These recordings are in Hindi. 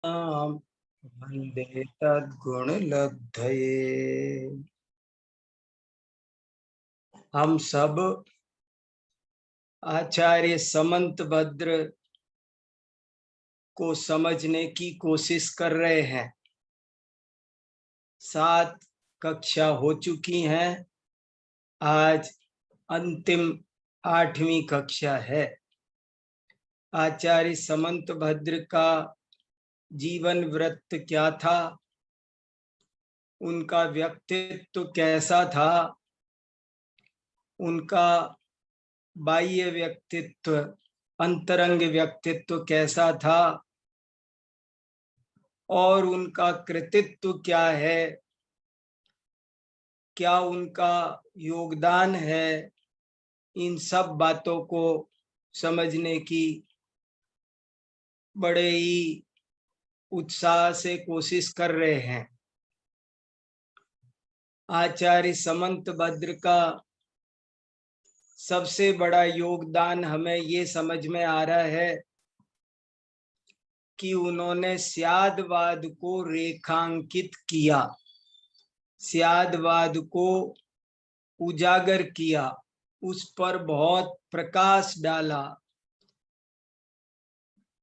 वन्दे तद्गुणलब्धये। हम सब आचार्य समंतभद्र को समझने की कोशिश कर रहे हैं। 7 कक्षा हो चुकी हैं, आज अंतिम 8वीं कक्षा है। आचार्य समंतभद्र का जीवन वृत्त क्या था, उनका व्यक्तित्व कैसा था, उनका बाह्य व्यक्तित्व, अंतरंग व्यक्तित्व कैसा था और उनका कृतित्व क्या है, क्या उनका योगदान है, इन सब बातों को समझने की बड़े ही उत्साह से कोशिश कर रहे हैं। आचार्य समंतभद्र का सबसे बड़ा योगदान हमें ये समझ में आ रहा है कि उन्होंने स्यादवाद को रेखांकित किया, स्यादवाद को उजागर किया, उस पर बहुत प्रकाश डाला,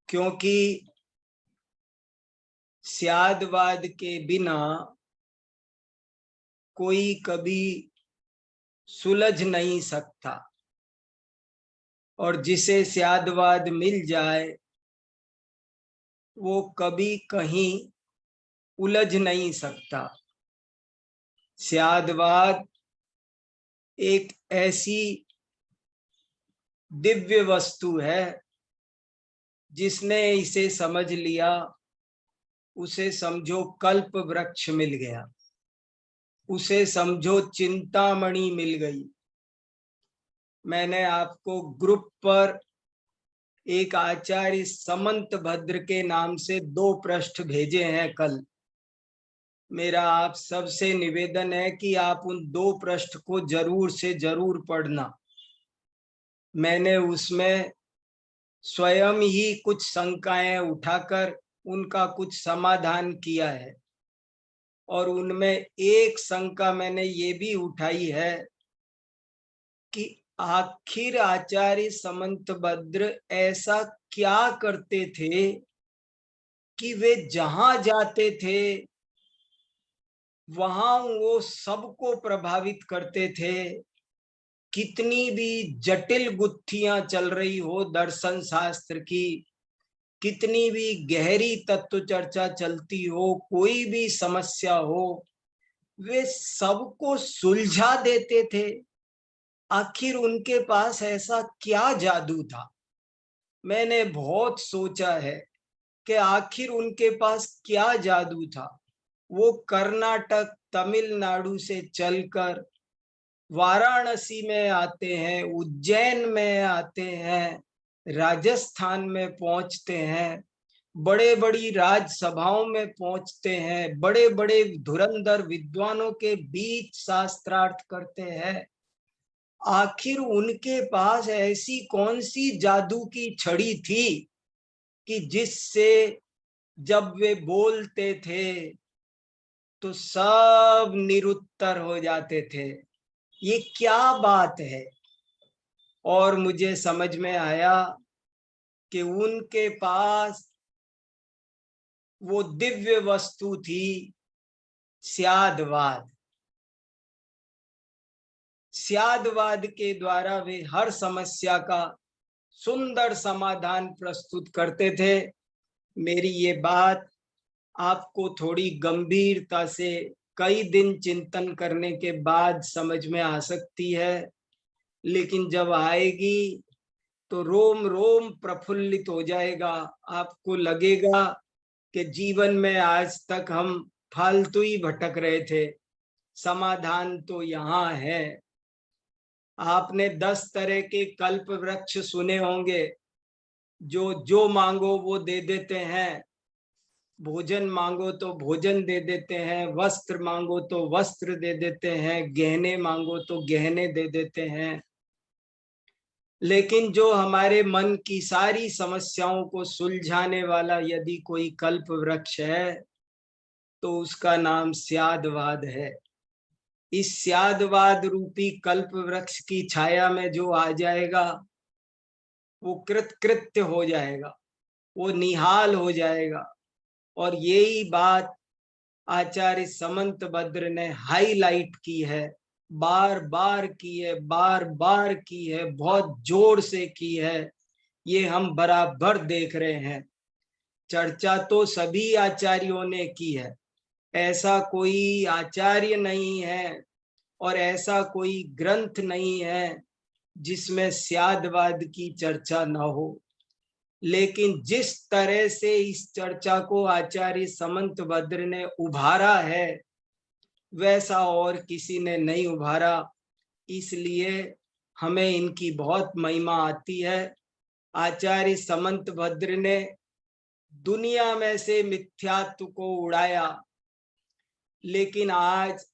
क्योंकि स्यादवाद के बिना कोई कभी सुलझ नहीं सकता और जिसे स्यादवाद मिल जाए वो कभी कहीं उलझ नहीं सकता। स्यादवाद एक ऐसी दिव्य वस्तु है, जिसने इसे समझ लिया उसे समझो कल्प वृक्ष मिल गया, उसे समझो चिंतामणि मिल गई। मैंने आपको ग्रुप पर एक आचार्य समंतभद्र के नाम से 2 पृष्ठ भेजे हैं कल। मेरा आप सबसे निवेदन है कि आप उन 2 पृष्ठ को जरूर से जरूर पढ़ना। मैंने उसमें स्वयं ही कुछ शंकाएं उठाकर उनका कुछ समाधान किया है और उनमें एक शंका मैंने ये भी उठाई है कि आखिर आचार्य समंतभद्र ऐसा क्या करते थे कि वे जहां जाते थे वहां वो सबको प्रभावित करते थे। कितनी भी जटिल गुत्थियां चल रही हो दर्शन शास्त्र की, कितनी भी गहरी तत्व चर्चा चलती हो, कोई भी समस्या हो, वे सबको सुलझा देते थे। आखिर उनके पास ऐसा क्या जादू था? मैंने बहुत सोचा है कि आखिर उनके पास क्या जादू था। वो कर्नाटक, तमिलनाडु से चलकर वाराणसी में आते हैं, उज्जैन में आते हैं, राजस्थान में पहुंचते हैं, बड़े बड़ी राजसभाओं में पहुंचते हैं, बड़े बड़े धुरंधर विद्वानों के बीच शास्त्रार्थ करते हैं। आखिर उनके पास ऐसी कौन सी जादू की छड़ी थी कि जिससे जब वे बोलते थे तो सब निरुत्तर हो जाते थे? ये क्या बात है? और मुझे समझ में आया कि उनके पास वो दिव्य वस्तु थी, स्यादवाद। स्यादवाद के द्वारा वे हर समस्या का सुंदर समाधान प्रस्तुत करते थे। मेरी ये बात आपको थोड़ी गंभीरता से कई दिन चिंतन करने के बाद समझ में आ सकती है, लेकिन जब आएगी तो रोम रोम प्रफुल्लित हो जाएगा। आपको लगेगा कि जीवन में आज तक हम फालतू ही भटक रहे थे, समाधान तो यहाँ है। आपने 10 तरह के कल्प वृक्ष सुने होंगे, जो जो मांगो वो दे देते हैं। भोजन मांगो तो भोजन दे देते हैं, वस्त्र मांगो तो वस्त्र दे देते हैं, गहने मांगो तो गहने दे देते हैं। लेकिन जो हमारे मन की सारी समस्याओं को सुलझाने वाला यदि कोई कल्प वृक्ष है तो उसका नाम स्यादवाद है। इस स्यादवाद रूपी कल्प वृक्ष की छाया में जो आ जाएगा वो कृतकृत्य हो जाएगा, वो निहाल हो जाएगा। और यही बात आचार्य समंत भद्र ने हाईलाइट की है, बार बार की है, बार बार की है, बहुत जोर से की है। ये हम बराबर देख रहे हैं। चर्चा तो सभी आचार्यों ने की है, ऐसा कोई आचार्य नहीं है और ऐसा कोई ग्रंथ नहीं है जिसमें स्यादवाद की चर्चा न हो। लेकिन जिस तरह से इस चर्चा को आचार्य समंत भद्र ने उभारा है वैसा और किसी ने नहीं उभारा, इसलिए हमें इनकी बहुत महिमा आती है। आचार्य समंत भद्र ने दुनिया में से मिथ्यात्व को उड़ाया, लेकिन आज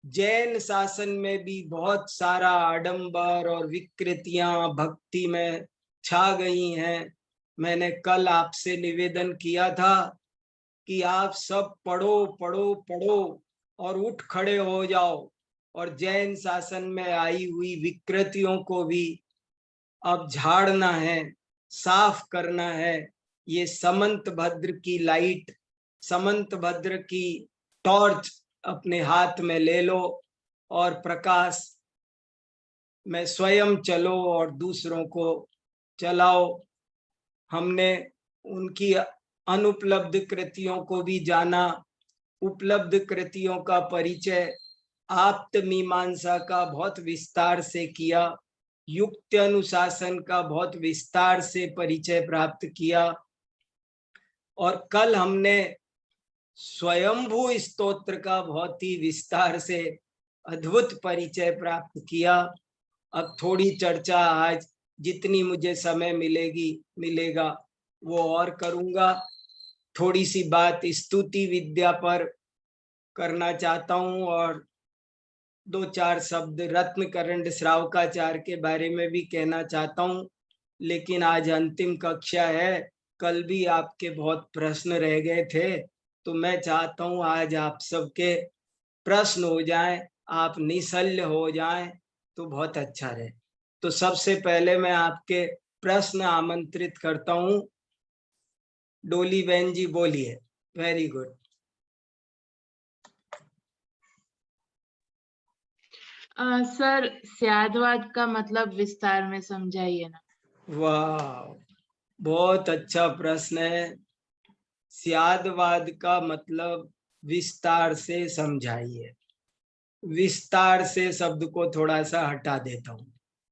जैन शासन में भी बहुत सारा आडंबर और विकृतियां भक्ति में छा गई हैं। मैंने कल आपसे निवेदन किया था कि आप सब पढ़ो पढ़ो पढ़ो और उठ खड़े हो जाओ और जैन शासन में आई हुई विकृतियों को भी अब झाड़ना है, साफ करना है। ये समंत भद्र की लाइट, समंत भद्र की टॉर्च अपने हाथ में ले लो और प्रकाश में स्वयं चलो और दूसरों को चलाओ। हमने उनकी अनुपलब्ध कृतियों को भी जाना, उपलब्ध कृतियों का परिचय आप्त मीमांसा का बहुत विस्तार से किया, युक्त अनुशासन का बहुत विस्तार से परिचय प्राप्त किया। और कल हमने स्वयंभू स्तोत्र का बहुत ही विस्तार से अद्भुत परिचय प्राप्त किया। अब थोड़ी चर्चा आज जितनी मुझे समय मिलेगा वो और करूंगा। थोड़ी सी बात स्तुति विद्या पर करना चाहता हूं और दो चार शब्द रत्नकरंड श्रावकाचार्य के बारे में भी कहना चाहता हूं। लेकिन आज अंतिम कक्षा है, कल भी आपके बहुत प्रश्न रह गए थे, तो मैं चाहता हूं आज आप सबके प्रश्न हो जाएं, आप निशल्य हो जाएं तो बहुत अच्छा रहे। तो सबसे पहले मैं आपके प्रश्न आमंत्रित करता हूं। डोली बहन जी बोलिए। Very good. सर, स्यादवाद का मतलब विस्तार में समझाइए ना। वाह, बहुत अच्छा प्रश्न है। स्यादवाद का मतलब विस्तार से समझाइए। विस्तार से शब्द को थोड़ा सा हटा देता हूं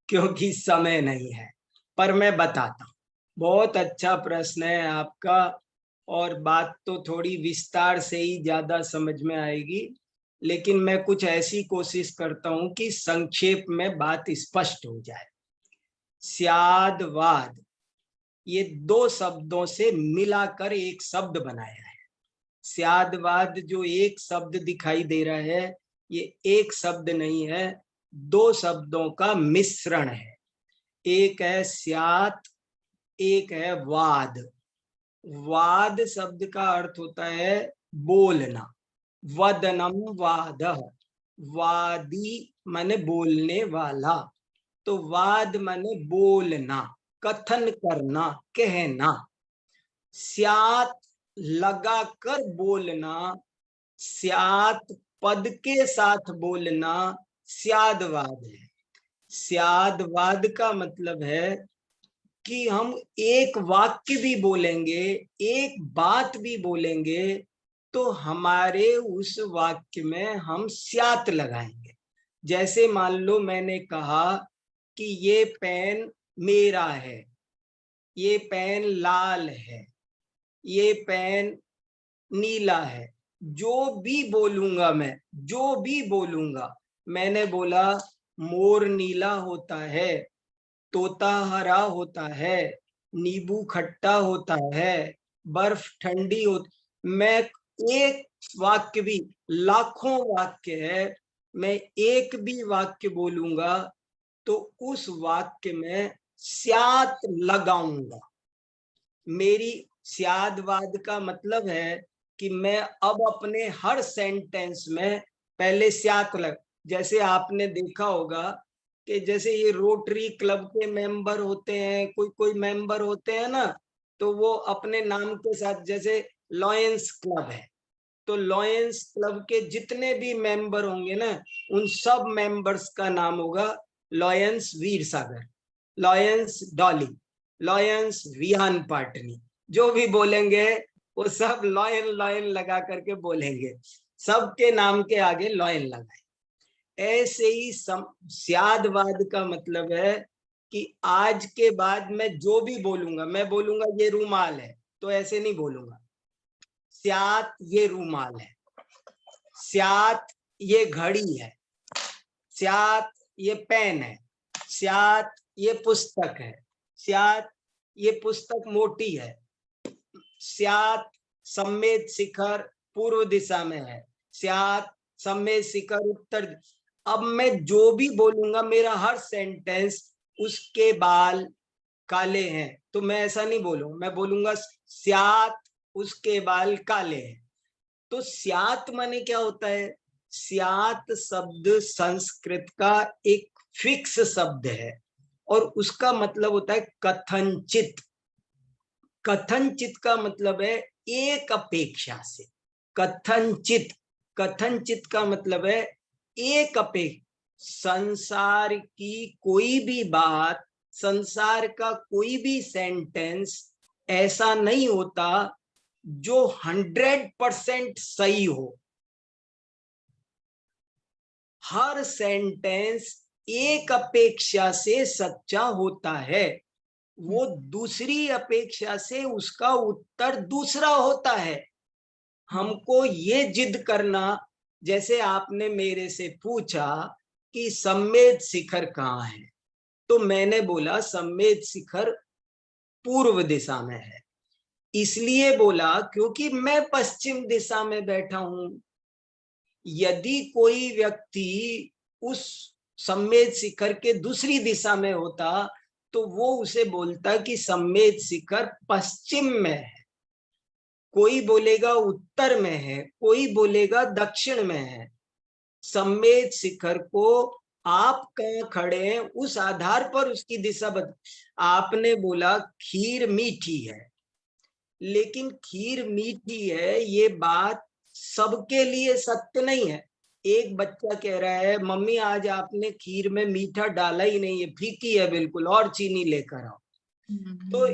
क्योंकि समय नहीं है, पर मैं बताता हूं। बहुत अच्छा प्रश्न है आपका और बात तो थोड़ी विस्तार से ही ज्यादा समझ में आएगी, लेकिन मैं कुछ ऐसी कोशिश करता हूं कि संक्षेप में बात स्पष्ट हो जाए। स्यादवाद ये दो शब्दों से मिलाकर एक शब्द बनाया है। स्यादवाद जो एक शब्द दिखाई दे रहा है, ये एक शब्द नहीं है, दो शब्दों का मिश्रण है। एक है स्यात, एक है वाद। वाद शब्द का अर्थ होता है बोलना, वदनम वाद, वादी माने बोलने वाला। तो वाद माने बोलना, कथन करना, कहना। स्यात लगाकर बोलना, स्यात पद के साथ बोलना स्यादवाद है। स्यादवाद का मतलब है कि हम एक वाक्य भी बोलेंगे, एक बात भी बोलेंगे तो हमारे उस वाक्य में हम स्यात लगाएंगे। जैसे मान लो मैंने कहा कि ये पेन मेरा है, ये पेन लाल है, ये पेन नीला है। जो भी बोलूंगा मैं, जो भी बोलूंगा, मैंने बोला मोर नीला होता है, तोता हरा होता है, नींबू खट्टा होता है, बर्फ ठंडी होती। मैं एक वाक्य भी, लाखों वाक्य है, मैं एक भी वाक्य बोलूंगा तो उस वाक्य में स्यात् लगाऊंगा। मेरी स्याद्वाद का मतलब है कि मैं अब अपने हर सेंटेंस में पहले स्यात् लग, जैसे आपने देखा होगा कि जैसे ये रोटरी क्लब के मेंबर होते हैं, कोई कोई मेंबर होते हैं ना, तो वो अपने नाम के साथ, जैसे लॉयंस क्लब है, तो लॉयंस क्लब के जितने भी मेंबर होंगे ना, उन सब मेंबर्स का नाम होगा लॉयंस वीर सागर, लॉयंस डॉली, लॉयंस विहान पाटनी। जो भी बोलेंगे वो सब लॉयन लॉयन लगा करके बोलेंगे, सबके नाम के आगे लॉयन लगाए। ऐसे ही स्याद्वाद का मतलब है कि आज के बाद मैं जो भी बोलूंगा, मैं बोलूंगा ये रूमाल है, तो ऐसे नहीं बोलूंगा, स्यात् ये रूमाल है, स्यात् ये घड़ी है, स्यात् ये पेन है, स्यात् ये पुस्तक है, स्यात् ये पुस्तक मोटी है, स्यात् सम्मेद शिखर पूर्व दिशा में है, स्यात् सम्मेद शिखर उत्तर। अब मैं जो भी बोलूंगा, मेरा हर सेंटेंस उसके बाल काले हैं, तो मैं ऐसा नहीं बोलूंगा, मैं बोलूंगा स्यात् उसके बाल काले हैं। तो स्यात् माने क्या होता है? स्यात् शब्द संस्कृत का एक फिक्स शब्द है और उसका मतलब होता है कथनचित। कथनचित का मतलब है एक अपेक्षा से। कथनचित, कथनचित का मतलब है एक अपेक्षा। संसार की कोई भी बात, संसार का कोई भी सेंटेंस ऐसा नहीं होता जो 100% सही हो। हर सेंटेंस एक अपेक्षा से सच्चा होता है, वो दूसरी अपेक्षा से उसका उत्तर दूसरा होता है। हमको ये जिद करना, जैसे आपने मेरे से पूछा कि सम्मेद शिखर कहाँ है, तो मैंने बोला सम्मेद शिखर पूर्व दिशा में है। इसलिए बोला क्योंकि मैं पश्चिम दिशा में बैठा हूं। यदि कोई व्यक्ति उस सम्मेद शिखर के दूसरी दिशा में होता तो वो उसे बोलता कि सम्मेद शिखर पश्चिम में है, कोई बोलेगा उत्तर में है, कोई बोलेगा दक्षिण में है। सम्मेद शिखर को आप कहाँ खड़े हैं उस आधार पर उसकी दिशा बदल। आपने बोला खीर मीठी है, लेकिन खीर मीठी है ये बात सबके लिए सत्य नहीं है। एक बच्चा कह रहा है मम्मी आज आपने खीर में मीठा डाला ही नहीं है, फीकी है बिल्कुल, और चीनी लेकर आओ। तो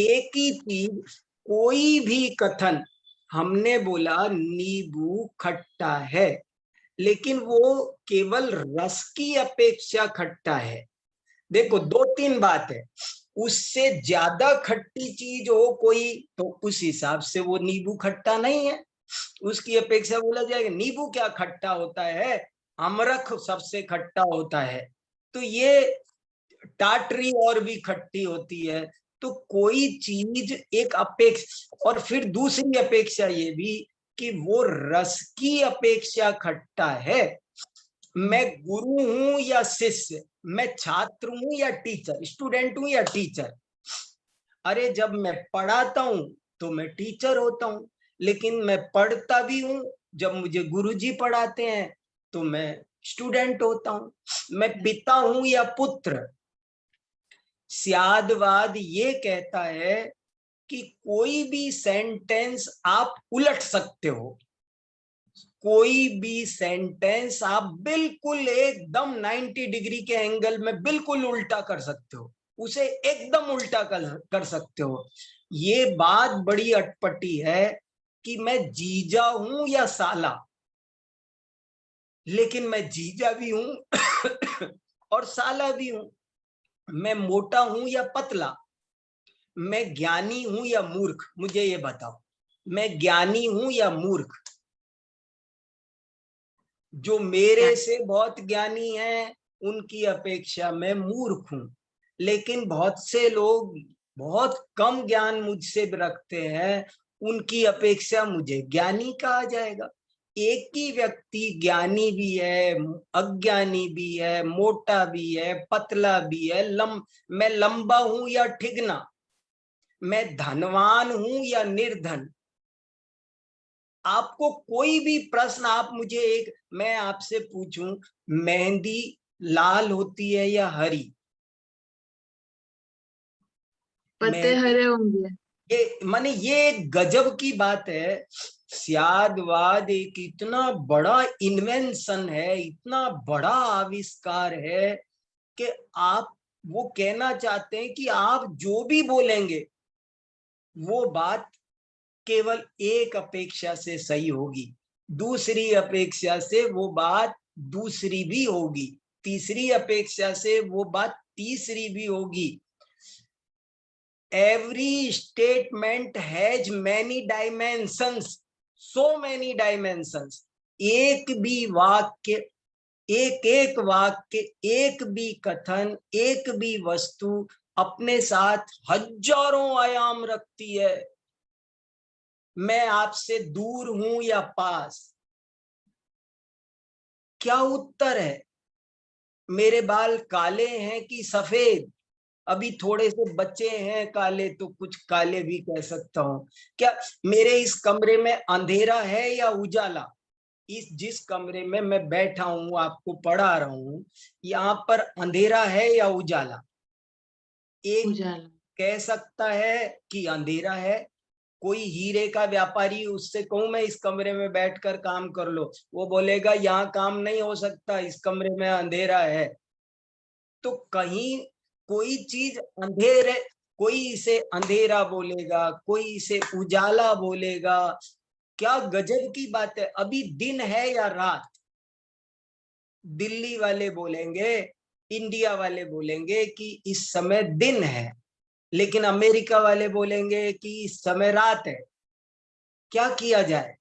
एक ही चीज, कोई भी कथन, हमने बोला नींबू खट्टा है, लेकिन वो केवल रस की अपेक्षा खट्टा है। देखो दो तीन बात है, उससे ज्यादा खट्टी चीज हो कोई तो उस हिसाब से वो नींबू खट्टा नहीं है, उसकी अपेक्षा बोला जाएगा। नींबू क्या खट्टा होता है, अमरख सबसे खट्टा होता है, तो ये टाटरी और भी खट्टी होती है। तो कोई चीज एक अपेक्षा, और फिर दूसरी अपेक्षा ये भी कि वो रस की अपेक्षा खट्टा है। मैं गुरु हूं या शिष्य, मैं छात्र हूं या टीचर, स्टूडेंट हूं या टीचर। अरे जब मैं पढ़ाता हूं तो मैं टीचर होता हूं, लेकिन मैं पढ़ता भी हूं, जब मुझे गुरुजी पढ़ाते हैं तो मैं स्टूडेंट होता हूं। मैं पिता हूं या पुत्र। स्याद्वाद ये कहता है कि कोई भी सेंटेंस आप उलट सकते हो, कोई भी सेंटेंस आप बिल्कुल एकदम 90 डिग्री के एंगल में बिल्कुल उल्टा कर सकते हो, उसे एकदम उल्टा कर सकते हो। ये बात बड़ी अटपटी है कि मैं जीजा हूं या साला, लेकिन मैं जीजा भी हूं और साला भी हूं। मैं मोटा हूं या पतला, मैं ज्ञानी हूं या मूर्ख, मुझे ये बताओ, मैं ज्ञानी हूं या मूर्ख? जो मेरे से बहुत ज्ञानी हैं उनकी अपेक्षा मैं मूर्ख हूं, लेकिन बहुत से लोग बहुत कम ज्ञान मुझसे रखते हैं, उनकी अपेक्षा मुझे ज्ञानी कहा जाएगा। एक ही व्यक्ति ज्ञानी भी है, अज्ञानी भी है, मोटा भी है, पतला भी है, मैं लंबा हूं या ठिगना, मैं धनवान हूं या निर्धन। आपको कोई भी प्रश्न आप मुझे मैं आपसे पूछूं, मेहंदी लाल होती है या हरी? पत्ते मेहंदी, हरे होंगे। ये माने ये एक गजब की बात है। स्यादवाद एक इतना बड़ा इन्वेंशन है, इतना बड़ा आविष्कार है कि आप वो कहना चाहते हैं कि आप जो भी बोलेंगे वो बात केवल एक अपेक्षा से सही होगी, दूसरी अपेक्षा से वो बात दूसरी भी होगी, तीसरी अपेक्षा से वो बात तीसरी भी होगी। Every statement has many dimensions, so many dimensions. एक भी वाक्य, एक एक वाक्य, एक भी कथन, एक भी वस्तु अपने साथ हजारों आयाम रखती है। मैं आपसे दूर हूं या पास, क्या उत्तर है? मेरे बाल काले हैं कि सफेद? अभी थोड़े से बच्चे हैं काले, तो कुछ काले भी कह सकता हूं। क्या मेरे इस कमरे में अंधेरा है या उजाला? इस जिस कमरे में मैं बैठा हूं, आपको पढ़ा रहा हूं, यहाँ पर अंधेरा है या उजाला? एक उजाला। कह सकता है कि अंधेरा है। कोई हीरे का व्यापारी, उससे कहूं मैं इस कमरे में बैठकर काम कर लो, वो बोलेगा यहाँ काम नहीं हो सकता, इस कमरे में अंधेरा है। तो कहीं कोई चीज अंधेरे, कोई इसे अंधेरा बोलेगा, कोई इसे उजाला बोलेगा। क्या गजब की बात है। अभी दिन है या रात? दिल्ली वाले बोलेंगे, इंडिया वाले बोलेंगे कि इस समय दिन है, लेकिन अमेरिका वाले बोलेंगे कि इस समय रात है। क्या किया जाए?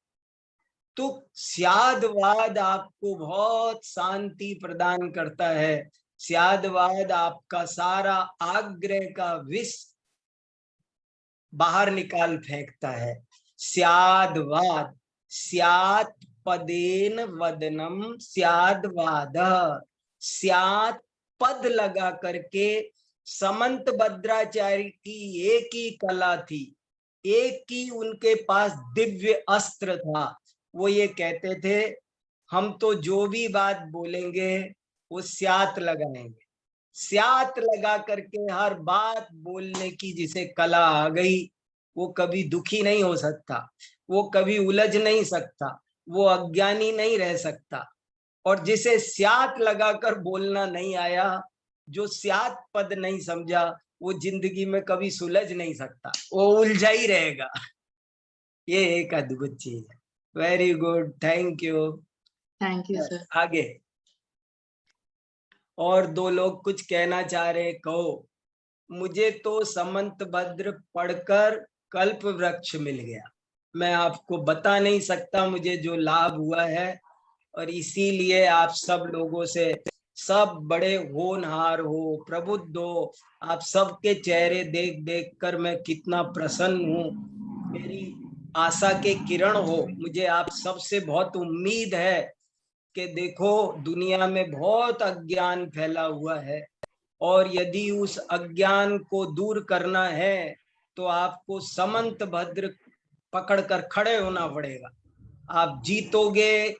तो स्यादवाद आपको बहुत शांति प्रदान करता है। स्यादवाद आपका सारा आग्रह का विष बाहर निकाल फेंकता है। स्यादवाद, स्यात् पदेन वदनम स्यादवाद। स्यात् पद लगा करके समंत भद्राचार्य की एक ही कला थी, एक ही उनके पास दिव्य अस्त्र था। वो ये कहते थे, हम तो जो भी बात बोलेंगे वो स्यात लगाएंगे। स्यात लगा करके हर बात बोलने की जिसे कला आ गई, वो कभी दुखी नहीं हो सकता, वो कभी उलझ नहीं सकता, वो अज्ञानी नहीं रह सकता। और जिसे स्यात लगाकर बोलना नहीं आया, जो स्यात पद नहीं समझा, वो जिंदगी में कभी सुलझ नहीं सकता, वो उलझा ही रहेगा। ये एक अद्भुत चीज है। Very good, thank you. Thank you sir. आगे और दो लोग कुछ कहना चाह रहे, कहो। मुझे तो समंत भद्र पढ़कर कल्प वृक्ष मिल गया। मैं आपको बता नहीं सकता मुझे जो लाभ हुआ है, और इसीलिए आप सब लोगों से, सब बड़े होनहार हो, प्रबुद्ध हो, आप सबके चेहरे देख देख कर मैं कितना प्रसन्न हूँ। मेरी आशा के किरण हो। मुझे आप सबसे बहुत उम्मीद है कि देखो, दुनिया में बहुत अज्ञान फैला हुआ है, और यदि उस अज्ञान को दूर करना है तो आपको समंत भद्र पकड़कर खड़े होना पड़ेगा। आप जीतोगे,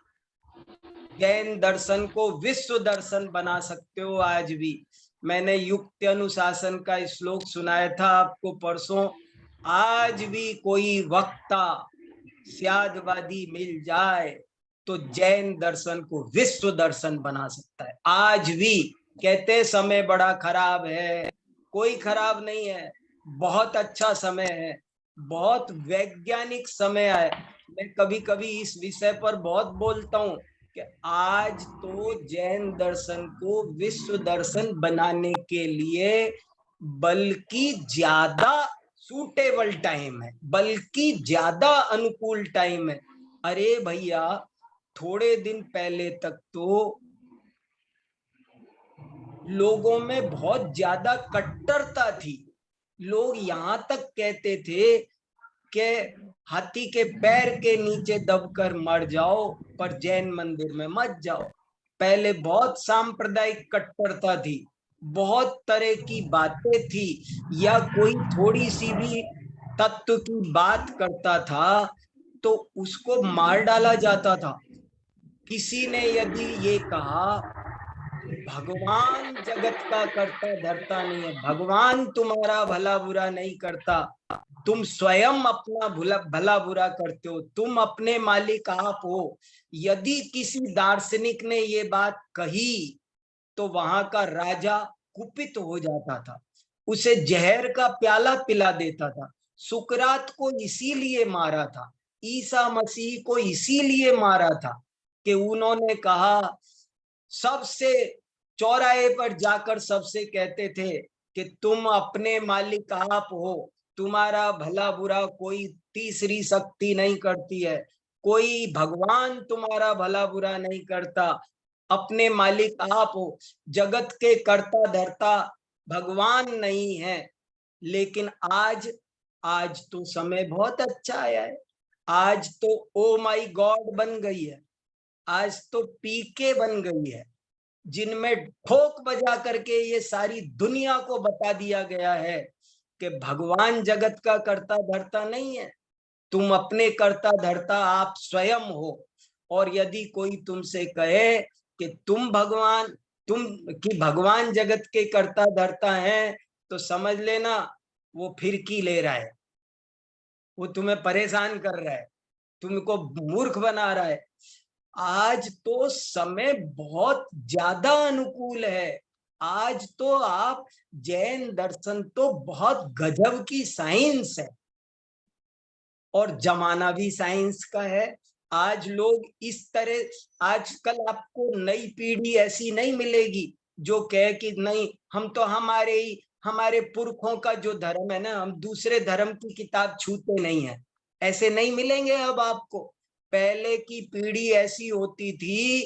जैन दर्शन को विश्व दर्शन बना सकते हो। आज भी मैंने युक्ति अनुशासन का श्लोक सुनाया था आपको परसों। आज भी कोई वक्ता स्यादवादी मिल जाए तो जैन दर्शन को विश्व दर्शन बना सकता है। आज भी कहते समय बड़ा खराब है, कोई खराब नहीं है, बहुत अच्छा समय है, बहुत वैज्ञानिक समय है। मैं कभी कभी इस विषय पर बहुत बोलता हूँ कि आज तो जैन दर्शन को विश्व दर्शन बनाने के लिए बल्कि ज्यादा सूटेबल टाइम है, बल्कि ज्यादा अनुकूल टाइम है। अरे भैया, थोड़े दिन पहले तक तो लोगों में बहुत ज्यादा कट्टरता थी। लोग यहां तक कहते थे कि हाथी के पैर के नीचे दबकर मर जाओ, पर जैन मंदिर में मत जाओ। पहले बहुत सांप्रदायिक कट्टरता थी, बहुत तरह की बातें थी, या कोई थोड़ी सी भी तत्व की बात करता था तो उसको मार डाला जाता था। किसी ने यदि ये कहा भगवान जगत का करता धरता नहीं है, भगवान तुम्हारा भला बुरा नहीं करता, तुम स्वयं अपना भला बुरा करते हो, तुम अपने मालिक आप हो, यदि किसी दार्शनिक ने ये बात कही तो वहां का राजा कुपित हो जाता था, उसे जहर का प्याला पिला देता था। सुकरात को इसीलिए मारा था, ईसा मसीह को इसीलिए मारा था कि उन्होंने कहा, सबसे चौराहे पर जाकर सबसे कहते थे कि तुम अपने मालिक आप हो, तुम्हारा भला बुरा कोई तीसरी शक्ति नहीं करती है, कोई भगवान तुम्हारा भला बुरा नहीं करता, अपने मालिक आप हो, जगत के कर्ता धर्ता भगवान नहीं है। लेकिन आज तो समय बहुत अच्छा आया है, आज तो ओ माई गॉड बन गई है, आज तो पीके बन गई है, जिनमें ठोक बजा करके ये सारी दुनिया को बता दिया गया है कि भगवान जगत का कर्ता धर्ता नहीं है, तुम अपने कर्ता धर्ता आप स्वयं हो। और यदि कोई तुमसे कहे कि तुम कि भगवान जगत के कर्ता धर्ता हैं, तो समझ लेना वो फिरकी ले रहा है, वो तुम्हें परेशान कर रहा है, तुमको मूर्ख बना रहा है। आज तो समय बहुत ज्यादा अनुकूल है, आज तो आप जैन दर्शन तो बहुत गजब की साइंस है, और जमाना भी साइंस का है। आज लोग इस तरह, आजकल आपको नई पीढ़ी ऐसी नहीं मिलेगी जो कहे कि नहीं हम तो हमारे पुरखों का जो धर्म है ना, हम दूसरे धर्म की किताब छूते नहीं है, ऐसे नहीं मिलेंगे अब आपको। पहले की पीढ़ी ऐसी होती थी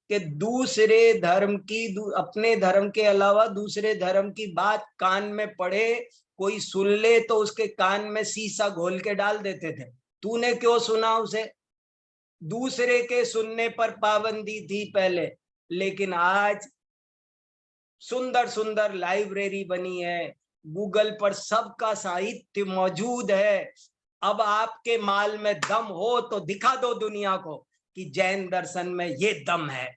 कि दूसरे धर्म की अपने धर्म के अलावा दूसरे धर्म की बात कान में पड़े, कोई सुन ले तो उसके कान में शीशा घोल के डाल देते थे, तूने क्यों सुना उसे, दूसरे के सुनने पर पाबंदी थी पहले। लेकिन आज सुंदर सुंदर लाइब्रेरी बनी है, गूगल पर सबका साहित्य मौजूद है। अब आपके माल में दम हो तो दिखा दो दुनिया को कि जैन दर्शन में ये दम है।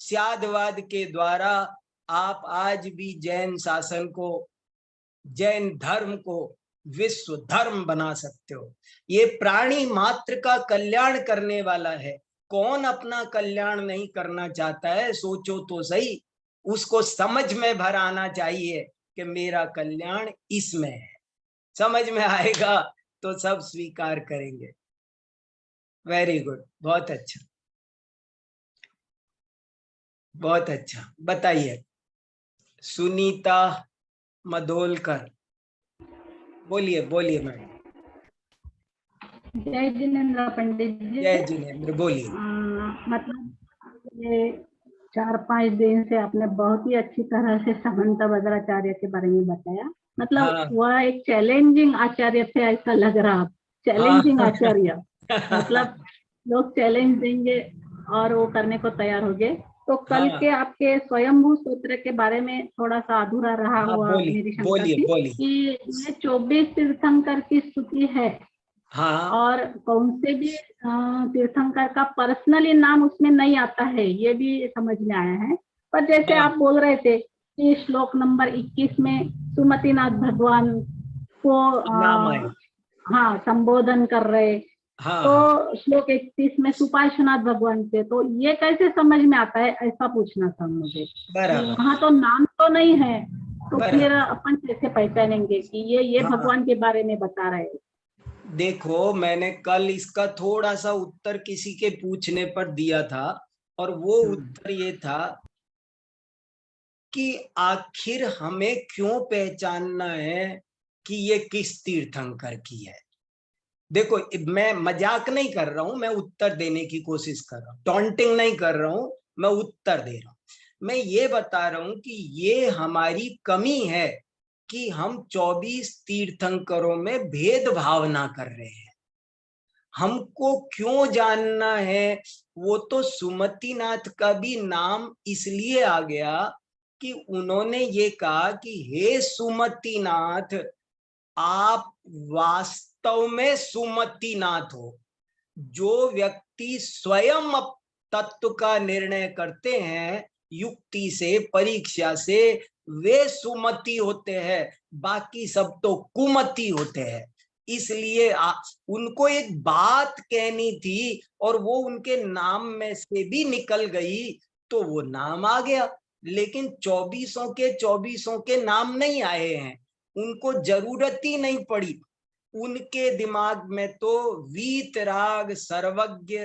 स्यादवाद के द्वारा आप आज भी जैन शासन को, जैन धर्म को विश्व धर्म बना सकते हो। ये प्राणी मात्र का कल्याण करने वाला है, कौन अपना कल्याण नहीं करना चाहता है, सोचो तो सही। उसको समझ में भर आना चाहिए कि मेरा कल्याण इसमें है, समझ में आएगा तो सब स्वीकार करेंगे। वेरी गुड, बहुत अच्छा, बहुत अच्छा। बताइए सुनीता मदोलकर, बोलिए बोलिए मैडम। जय जिनेन्द्र पंडित जी। जय जिनेन्द्र, बोलिए। मतलब ये 4-5 दिन से आपने बहुत ही अच्छी तरह से समंत भद्राचार्य के बारे में बताया। मतलब हाँ, वह एक चैलेंजिंग आचार्य थे, ऐसा लग रहा, चैलेंजिंग हाँ। आचार्य। मतलब लोग चैलेंज देंगे और वो करने को तैयार हो गए। तो कल हाँ, के आपके स्वयंभू सूत्र के बारे में थोड़ा सा अधूरा रहा हाँ, हुआ मेरी शंका बोलिए थी बोलिए। कि ये 24 तीर्थंकर की स्तुति है, हाँ, और कौन से भी तीर्थंकर का पर्सनली नाम उसमें नहीं आता है, ये भी समझ में आया है। पर जैसे हाँ, आप बोल रहे थे कि श्लोक नंबर 21 में सुमतिनाथ भगवान को नाम है। हाँ संबोधन कर रहे, हाँ, तो हाँ, श्लोक 31 में सुपार्श्वनाथ भगवान से, तो ये कैसे समझ में आता है, ऐसा पूछना था मुझे कि बराबर वहां तो नाम तो नहीं है, तो फिर बराबर। अपन कैसे पहचानेंगे कि ये हाँ, भगवान के बारे में बता रहे हैं। देखो मैंने कल इसका थोड़ा सा उत्तर किसी के पूछने पर दिया था, और वो उत्तर ये था कि आखिर हमें क्यों पहचानना है कि ये किस तीर्थंकर की है। देखो मैं मजाक नहीं कर रहा हूं, मैं उत्तर देने की कोशिश कर रहा हूं, टॉन्टिंग नहीं कर रहा हूं, मैं उत्तर दे रहा हूं। मैं ये बता रहा हूं कि ये हमारी कमी है कि हम 24 तीर्थंकरों में भेदभाव ना कर रहे हैं। हमको क्यों जानना है? वो तो सुमतिनाथ का भी नाम इसलिए आ गया कि उन्होंने ये कहा कि हे सुमतिनाथ, आप वास्तव में सुमतिनाथ हो। जो व्यक्ति स्वयं तत्व का निर्णय करते हैं युक्ति से, परीक्षा से, वे सुमति होते हैं, बाकी सब तो कुमति होते हैं। इसलिए उनको एक बात कहनी थी और वो उनके नाम में से भी निकल गई, तो वो नाम आ गया। लेकिन 24 के नाम नहीं आए हैं, उनको जरूरत ही नहीं पड़ी। उनके दिमाग में तो वीतराग सर्वज्ञ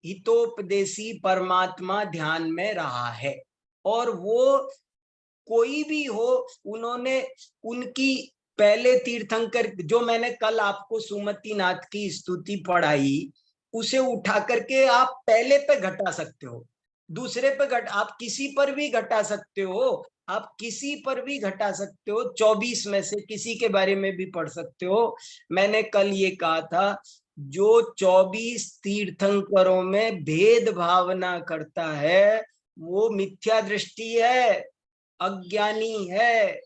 हितोपदेशी परमात्मा ध्यान में रहा है। और वो कोई भी हो, उन्होंने उनकी पहले तीर्थंकर, जो मैंने कल आपको सुमतिनाथ की स्तुति पढ़ाई, उसे उठा करके आप पहले पे घटा सकते हो, दूसरे पे आप किसी पर भी घटा सकते हो, आप किसी पर भी घटा सकते हो, 24 में से किसी के बारे में भी पढ़ सकते हो। मैंने कल ये कहा था, जो 24 तीर्थंकरों में भेद भावना करता है वो मिथ्या दृष्टि है, अज्ञानी है।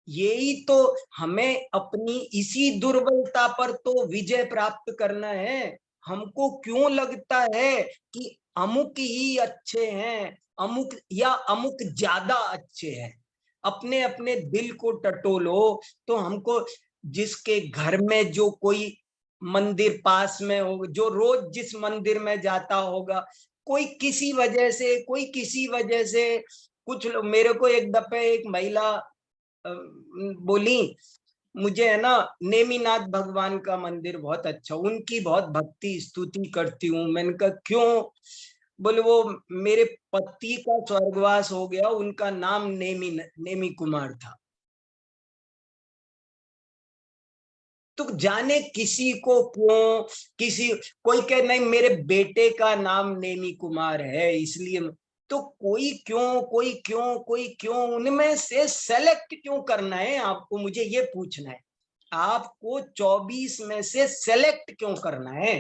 यही तो हमें अपनी इसी दुर्बलता पर तो विजय प्राप्त करना है। हमको क्यों लगता है कि अमुक ही अच्छे हैं, अमुक या अमुक ज्यादा अच्छे हैं? अपने अपने दिल को टटोलो तो हमको, जिसके घर में जो कोई मंदिर पास में हो, जो रोज जिस मंदिर में जाता होगा, कोई किसी वजह से, कोई किसी वजह से, कुछ मेरे को एक दफे एक महिला बोली, मुझे है ना नेमिनाथ भगवान का मंदिर बहुत अच्छा, उनकी बहुत भक्ति स्तुति करती हूँ। मैंने कहा क्यों? बोले वो मेरे पति का स्वर्गवास हो गया, उनका नाम नेमी कुमार था। तो जाने किसी को क्यों, किसी कोई कहे नहीं मेरे बेटे का नाम नेमी कुमार है इसलिए, तो कोई क्यों, कोई क्यों, कोई क्यों, उनमें से सेलेक्ट क्यों करना है आपको? मुझे ये पूछना है, आपको 24 में से सेलेक्ट क्यों करना है?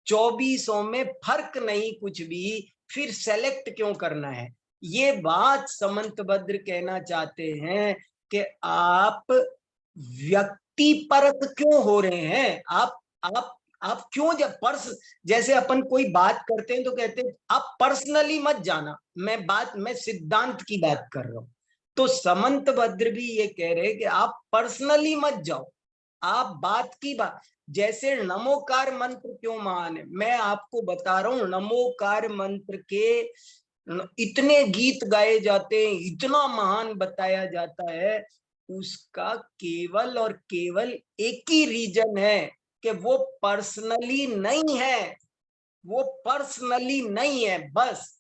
24 में फर्क नहीं कुछ भी, फिर सेलेक्ट क्यों करना है? ये बात समंतभद्र कहना चाहते हैं कि आप व्यक्ति परक क्यों हो रहे हैं? आप क्यों, जब जैसे अपन कोई बात करते हैं तो कहते हैं आप पर्सनली मत जाना, मैं सिद्धांत की बात कर रहा हूं। तो समंतभद्र भी ये कह रहे हैं कि आप पर्सनली मत जाओ, आप बात की बात, जैसे नमोकार मंत्र क्यों महान है, मैं आपको बता रहा हूं, नमोकार मंत्र के इतने गीत गाए जाते हैं, इतना महान बताया जाता है, उसका केवल और केवल एक ही रीजन है कि वो पर्सनली नहीं है, वो पर्सनली नहीं है। बस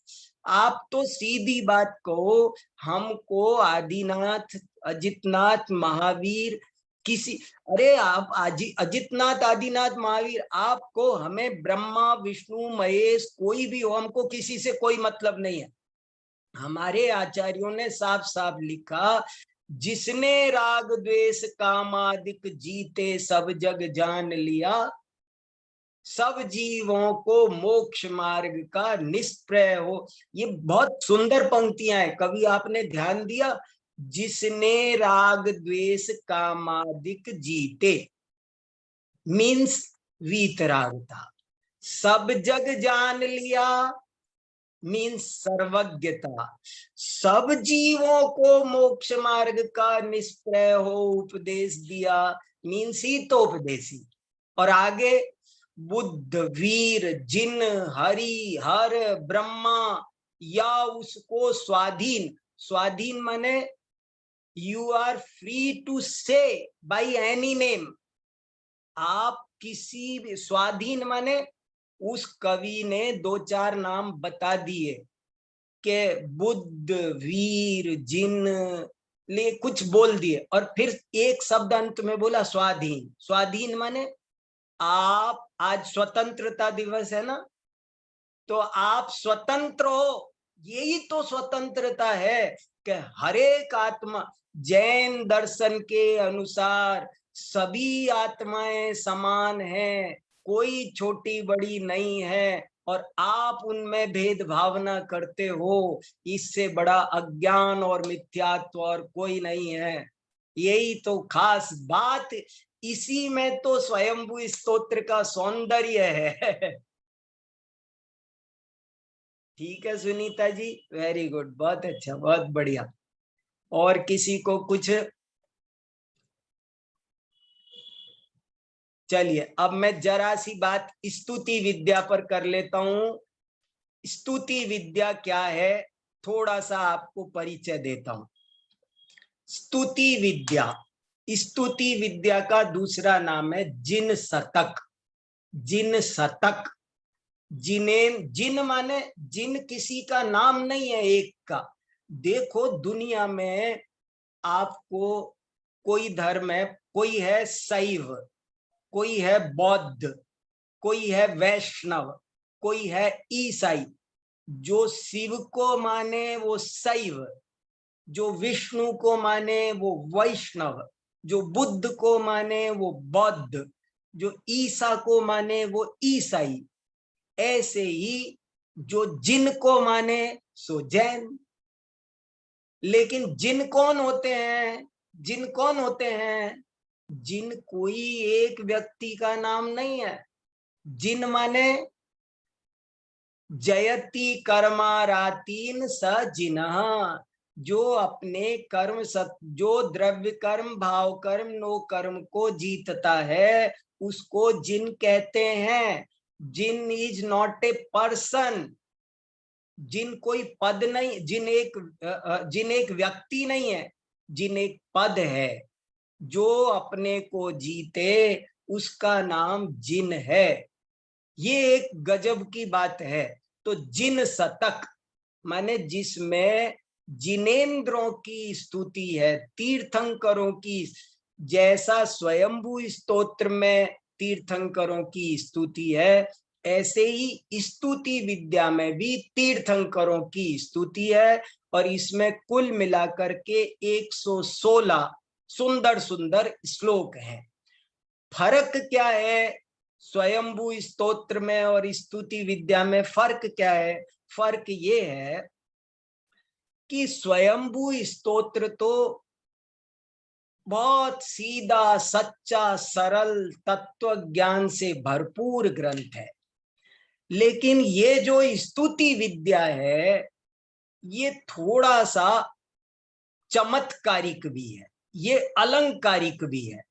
आप तो सीधी बात कहो, हमको आदिनाथ, अजितनाथ, महावीर, किसी, अरे आप अजितनाथ, आदिनाथ, महावीर, आपको, हमें ब्रह्मा विष्णु महेश कोई भी हो, हमको किसी से कोई मतलब नहीं है। हमारे आचार्यों ने साफ साफ लिखा, जिसने राग द्वेष कामादिक जीते सब जग जान लिया, सब जीवों को मोक्ष मार्ग का निष्प्रय हो। ये बहुत सुंदर पंक्तियां हैं, कवि आपने ध्यान दिया? जिसने राग द्वेष कामादिक जीते मीन्स वीतरागता, सब जग जान लिया मीन्स सर्वज्ञता, सब जीवों को मोक्ष मार्ग का निष्प्रय हो उपदेश दिया मीन्स हितोपदेशी। और आगे बुद्ध, वीर, जिन, हरि, हर, ब्रह्मा, या उसको स्वाधीन, स्वाधीन माने यू आर फ्री टू से बाय एनी नेम, आप किसी भी, स्वाधीन माने उस कवि ने 2-4 नाम बता दिए कि बुद्ध, वीर, जिन, ले कुछ बोल दिए और फिर एक शब्द अंत में बोला स्वाधीन। स्वाधीन माने आप, आज स्वतंत्रता दिवस है ना, तो आप स्वतंत्र हो, यही तो स्वतंत्रता है कि हर एक आत्मा, जैन दर्शन के अनुसार सभी आत्माएं समान हैं, कोई छोटी बड़ी नहीं है, और आप उनमें भेद भावना करते हो, इससे बड़ा अज्ञान और मिथ्यात्व और कोई नहीं है। यही तो खास बात, इसी में तो स्वयंभू स्तोत्र का सौंदर्य है। ठीक है सुनीता जी, वेरी गुड, बहुत अच्छा, बहुत बढ़िया। और किसी को कुछ? चलिए अब मैं जरा सी बात स्तुति विद्या पर कर लेता हूं। स्तुति विद्या क्या है, थोड़ा सा आपको परिचय देता हूं। स्तुति विद्या, स्तुति विद्या का दूसरा नाम है जिन शतक। जिन शतक, जिन माने जिन किसी का नाम नहीं है, एक का। देखो दुनिया में आपको कोई धर्म है, कोई है शैव, कोई है बौद्ध, कोई है वैष्णव, कोई है ईसाई। जो शिव को माने वो शैव, जो विष्णु को माने वो वैष्णव, जो बुद्ध को माने वो बौद्ध, जो ईसा को माने वो ईसाई। ऐसे ही जो जिन को माने सो जैन। लेकिन जिन कौन होते हैं? जिन कौन होते हैं? जिन कोई एक व्यक्ति का नाम नहीं है। जिन माने जयति कर्मारातीन स जिनः, जो अपने कर्म जो द्रव्य कर्म, भाव कर्म, नो कर्म को जीतता है, उसको जिन कहते हैं। जिन इज नॉट ए पर्सन। जिन कोई पद नहीं, जिन एक व्यक्ति नहीं है, जिन एक पद है। जो अपने को जीते उसका नाम जिन है। ये एक गजब की बात है। तो जिन शतक माने जिसमें जिनेंद्रों की स्तुति है, तीर्थंकरों की, जैसा स्वयंभू स्तोत्र में तीर्थंकरों की स्तुति है, ऐसे ही स्तुति विद्या में भी तीर्थंकरों की स्तुति है। और इसमें कुल मिलाकर के 116 सुंदर सुंदर श्लोक हैं। फर्क क्या है स्वयंभू स्तोत्र में और स्तुति विद्या में? फर्क क्या है? फर्क ये है कि स्वयंभू स्तोत्र तो बहुत सीधा सच्चा सरल तत्व ज्ञान से भरपूर ग्रंथ है। लेकिन ये जो स्तुति विद्या है, ये थोड़ा सा चमत्कारिक भी है, ये अलंकारिक भी है।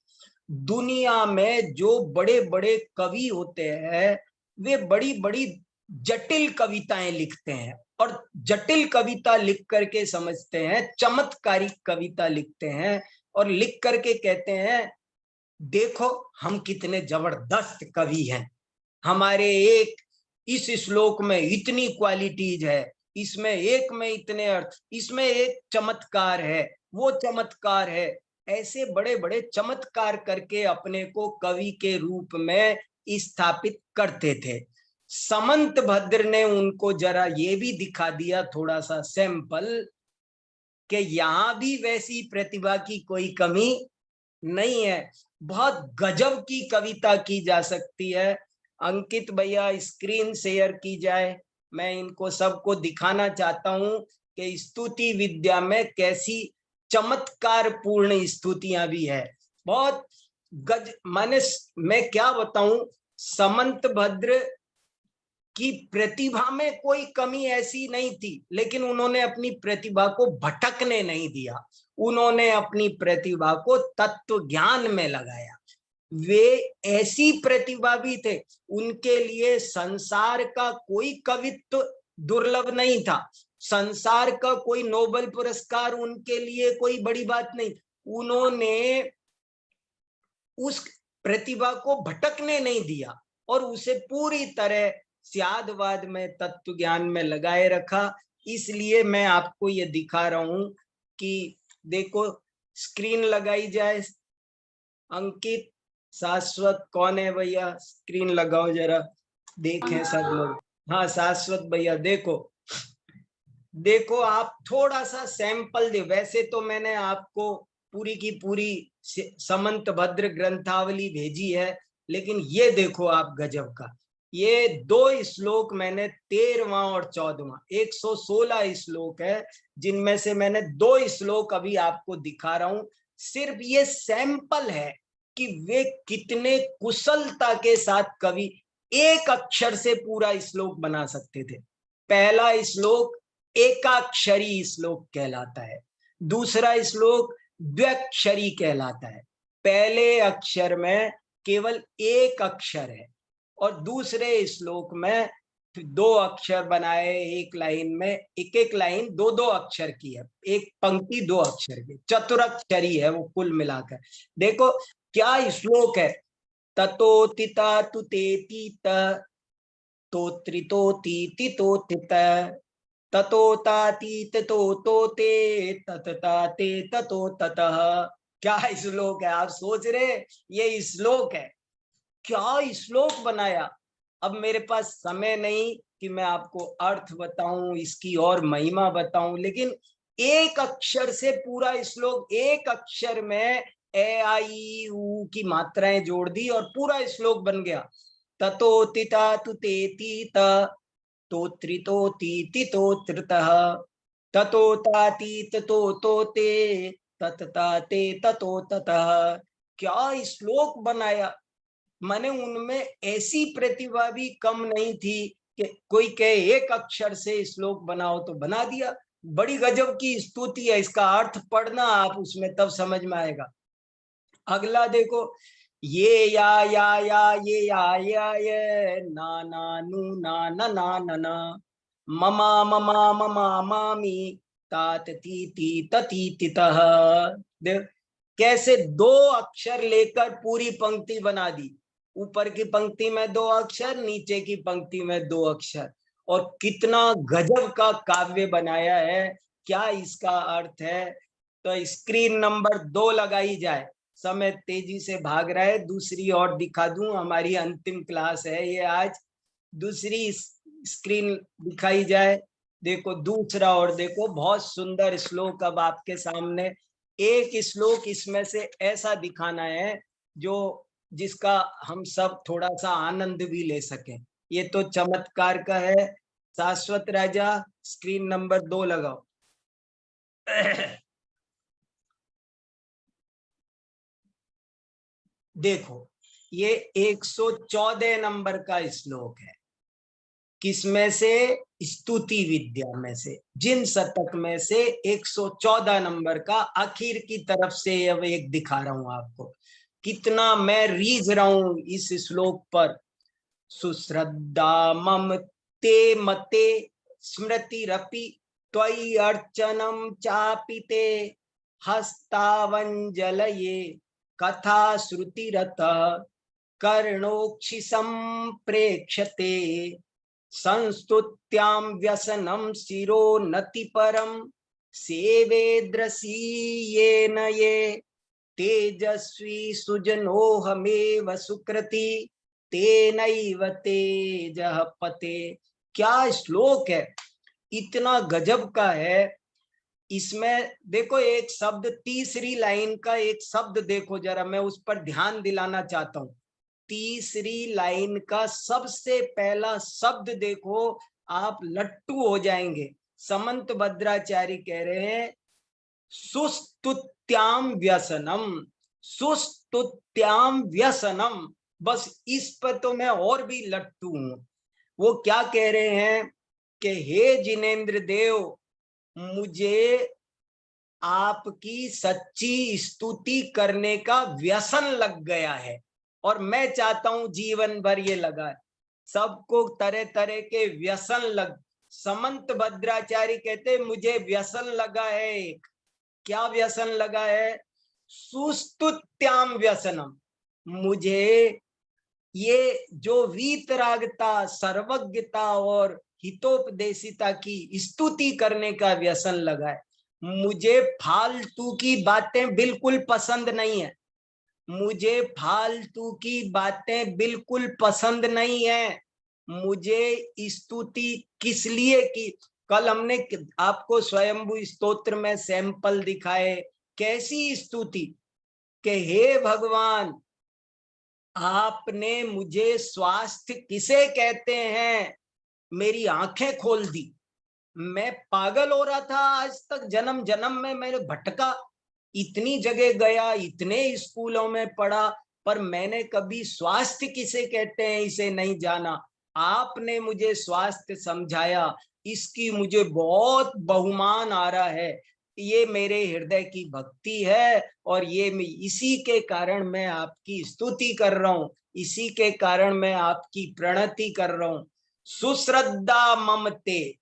दुनिया में जो बड़े बड़े कवि होते हैं, वे बड़ी बड़ी जटिल कविताएं लिखते हैं, और जटिल कविता लिख करके समझते हैं, चमत्कारिक कविता लिखते हैं, और लिख करके कहते हैं देखो हम कितने जबरदस्त कवि हैं, हमारे एक इस श्लोक में इतनी क्वालिटीज है, इसमें एक में इतने अर्थ, इसमें एक चमत्कार है, वो चमत्कार है। ऐसे बड़े बड़े चमत्कार करके अपने को कवि के रूप में स्थापित करते थे। समंत भद्र ने उनको जरा ये भी दिखा दिया, थोड़ा सा सैंपल, कि यहां भी वैसी प्रतिभा की कोई कमी नहीं है, बहुत गजब की कविता की जा सकती है। अंकित भैया स्क्रीन शेयर की जाए, मैं इनको सबको दिखाना चाहता हूं कि स्तुति विद्या में कैसी चमत्कार पूर्ण स्तुतियां भी है। बहुत माने मैं क्या बताऊं, समंत भद्र की प्रतिभा में कोई कमी ऐसी नहीं थी, लेकिन उन्होंने अपनी प्रतिभा को भटकने नहीं दिया, उन्होंने अपनी प्रतिभा को तत्व ज्ञान में लगाया। वे ऐसी प्रतिभा भी थे, उनके लिए संसार का कोई कवित्व दुर्लभ नहीं था, संसार का कोई नोबेल पुरस्कार उनके लिए कोई बड़ी बात नहीं। उन्होंने उस प्रतिभा को भटकने नहीं दिया और उसे पूरी तरह स्यादवाद में, तत्व ज्ञान में लगाए रखा। इसलिए मैं आपको ये दिखा रहा हूं कि देखो, स्क्रीन लगाई जाए। अंकित, शाश्वत कौन है भैया? स्क्रीन लगाओ जरा, देखें सब लोग। हाँ शाश्वत भैया देखो, देखो आप थोड़ा सा सैंपल दे, वैसे तो मैंने आपको पूरी की पूरी समंत भद्र ग्रंथावली भेजी है, लेकिन ये देखो आप गजब का, ये 2 श्लोक मैंने 13वां और 14वां 116 श्लोक है, जिनमें से मैंने 2 श्लोक अभी आपको दिखा रहा हूं। सिर्फ ये सैंपल है कि वे कितने कुशलता के साथ कवि एक अक्षर से पूरा श्लोक बना सकते थे। पहला श्लोक एकाक्षरी श्लोक कहलाता है, दूसरा श्लोक द्व्यक्षरी कहलाता है। पहले अक्षर में केवल एक अक्षर है और दूसरे श्लोक में 2 अक्षर बनाए, एक लाइन में, एक एक लाइन 2-2 अक्षर की है, एक पंक्ति 2 अक्षर की, चतुरक्षरी है वो कुल मिलाकर। देखो क्या श्लोक है, ततोतिता तुतेतीत तोत्रितोतीति तोतित ततोतातीत तोतोते ततताते ततो ततः। क्या श्लोक है, आप सोच रहे ये श्लोक है, क्या श्लोक बनाया। अब मेरे पास समय नहीं कि मैं आपको अर्थ बताऊं, इसकी और महिमा बताऊं, लेकिन एक अक्षर से पूरा श्लोक, एक अक्षर में ए आई ऊ की मात्राएं जोड़ दी और पूरा श्लोक बन गया। ततोतिता तुतेतीत तोत्रितोतीति तोत्रितः ततोतातीत तोतोते ततताते ततो ततः। क्या श्लोक बनाया। मैंने उनमें ऐसी प्रतिभा भी कम नहीं थी कि कोई कहे एक अक्षर से श्लोक बनाओ तो बना दिया। बड़ी गजब की स्तुति है, इसका अर्थ पढ़ना आप उसमें, तब समझ में आएगा। अगला देखो, ये या ये ना ना नु ना ना ना ना ना ममा ममा ममा मामी तात ती ती तती तितः। देख कैसे 2 अक्षर लेकर पूरी पंक्ति बना दी, ऊपर की पंक्ति में 2 अक्षर, नीचे की पंक्ति में 2 अक्षर, और कितना गजब का काव्य बनाया है। क्या इसका अर्थ है। तो स्क्रीन नंबर 2 लगाई जाए, समय तेजी से भाग रहा है, दूसरी और दिखा दूं, हमारी अंतिम क्लास है ये आज। दूसरी स्क्रीन दिखाई जाए, देखो दूसरा, और देखो बहुत सुंदर श्लोक अब आपके सामने। एक श्लोक इसमें से ऐसा दिखाना है जो जिसका हम सब थोड़ा सा आनंद भी ले सकें, ये तो चमत्कार का है। शाश्वत राजा स्क्रीन नंबर 2 लगाओ। देखो ये 114 नंबर का श्लोक है, किसमें से, स्तुति विद्या में से, जिन शतक में से 114 नंबर का आखिर की तरफ से अब एक दिखा रहा हूं आपको। कितना मैं रीझ रहा हूं इस श्लोक पर। सुश्रद्धा मम ते मते स्मृतिरपि त्वयि अर्चनम चापिते हस्तावंजलये कथा श्रुतिरत कर्णोक्षि संप्रेक्षते संस्तुत्यां व्यसनम शिरो नति परम सेवेद्रसीयेन ये तेजस्वी सुजनोहमेव सुकृति तेनैव तेजः पते। क्या श्लोक है, इतना गजब का है। इसमें देखो एक शब्द, तीसरी लाइन का एक शब्द देखो जरा, मैं उस पर ध्यान दिलाना चाहता हूं। तीसरी लाइन का सबसे पहला शब्द देखो, आप लट्टू हो जाएंगे। समंत भद्राचार्य कह रहे हैं सुस्तुत्याम व्यसनम, सुस्तुत्याम व्यसनम। बस इस पर तो मैं और भी लट्टू हूं। वो क्या कह रहे हैं कि हे जिनेंद्र देव, मुझे आपकी सच्ची स्तुति करने का व्यसन लग गया है और मैं चाहता हूं जीवन भर ये लगा है। सबको तरह तरह के व्यसन लग, समंत भद्राचार्य कहते मुझे व्यसन लगा है एक। क्या व्यसन लगा है, सुस्तुत्याम व्यसनम। मुझे ये जो वीतरागता, सर्वज्ञता और हितोपदेशिता की स्तुति करने का व्यसन लगा है। मुझे फालतू की बातें बिल्कुल पसंद नहीं है, मुझे फालतू की बातें बिल्कुल पसंद नहीं है। मुझे स्तुति किस लिए की, कल हमने आपको स्वयंभू स्तोत्र में सैंपल दिखाए, कैसी स्तुति कि हे भगवान, आपने मुझे स्वास्थ्य किसे कहते हैं मेरी आंखें खोल दी। मैं पागल हो रहा था, आज तक जन्म जन्म में मैंने भटका, इतनी जगह गया, इतने स्कूलों में पढ़ा, पर मैंने कभी स्वास्थ्य किसे कहते हैं इसे नहीं जाना। आपने मुझे स्वास्थ्य समझाया, इसकी मुझे बहुत बहुमान आ रहा है। ये मेरे हृदय की भक्ति है और ये मैं इसी के कारण मैं आपकी स्तुति कर रहा हूं, इसी के कारण मैं आपकी प्रणति कर रहा हूं। सुश्रद्धा ममते,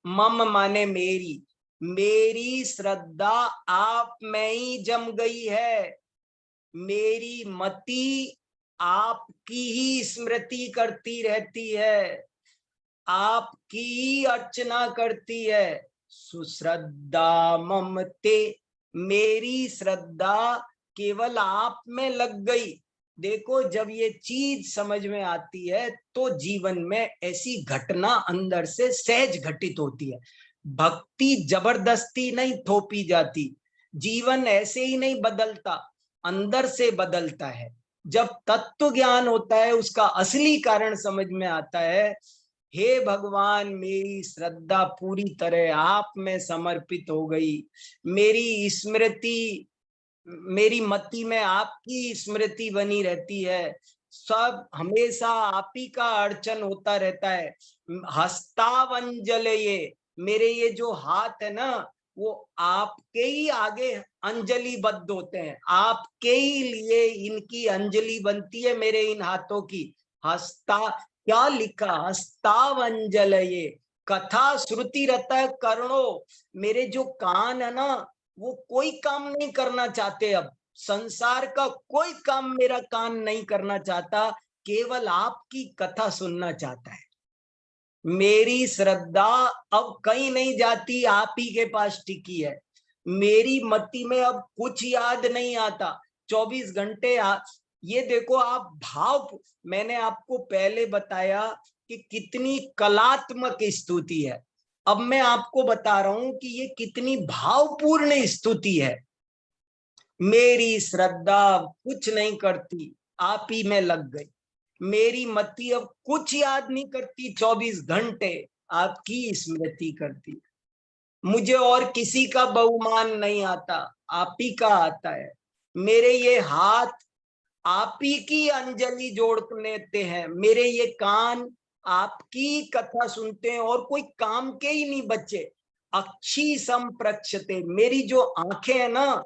मम माने मेरी, मेरी श्रद्धा आप में ही जम गई है। मेरी मति आपकी ही स्मृति करती रहती है, आपकी ही अर्चना करती है। सुश्रद्धा ममते, मेरी श्रद्धा केवल आप में लग गई। देखो, जब ये चीज समझ में आती है तो जीवन में ऐसी घटना अंदर से सहज घटित होती है। भक्ति जबरदस्ती नहीं थोपी जाती, जीवन ऐसे ही नहीं बदलता, अंदर से बदलता है। जब तत्व ज्ञान होता है, उसका असली कारण समझ में आता है। हे भगवान, मेरी श्रद्धा पूरी तरह आप में समर्पित हो गई। मेरी स्मृति, मेरी मति में आपकी स्मृति बनी रहती है। सब हमेशा आप ही का अर्चन होता रहता है। हस्तावंजल, ये मेरे ये जो हाथ है ना, वो आपके ही आगे अंजलि बद्ध होते हैं, आपके ही लिए इनकी अंजलि बनती है, मेरे इन हाथों की। हस्ता, क्या लिखा, हस्तावंजल, ये कथा श्रुति रहता है कर्णो। मेरे जो कान है ना, वो कोई काम नहीं करना चाहते, अब संसार का कोई काम मेरा कान नहीं करना चाहता, केवल आपकी कथा सुनना चाहता है। मेरी श्रद्धा अब कहीं नहीं जाती, आप ही के पास टिकी है। मेरी मति में अब कुछ याद नहीं आता, 24 घंटे ये देखो आप भाव, मैंने आपको पहले बताया कि कितनी कलात्मक स्तुति है। अब मैं आपको बता रहा हूं कि ये कितनी भावपूर्ण स्तुति है। मेरी श्रद्धा कुछ नहीं करती, आप ही में लग गई। मेरी मति अब कुछ याद नहीं करती, 24 घंटे आपकी स्मृति करती। मुझे और किसी का बहुमान नहीं आता, आप ही का आता है। मेरे ये हाथ आप ही की अंजलि जोड़ लेते हैं, मेरे ये कान आपकी कथा सुनते हैं और कोई काम के ही नहीं बचे। अक्षी संप्रक्षते, मेरी जो आंखें है ना,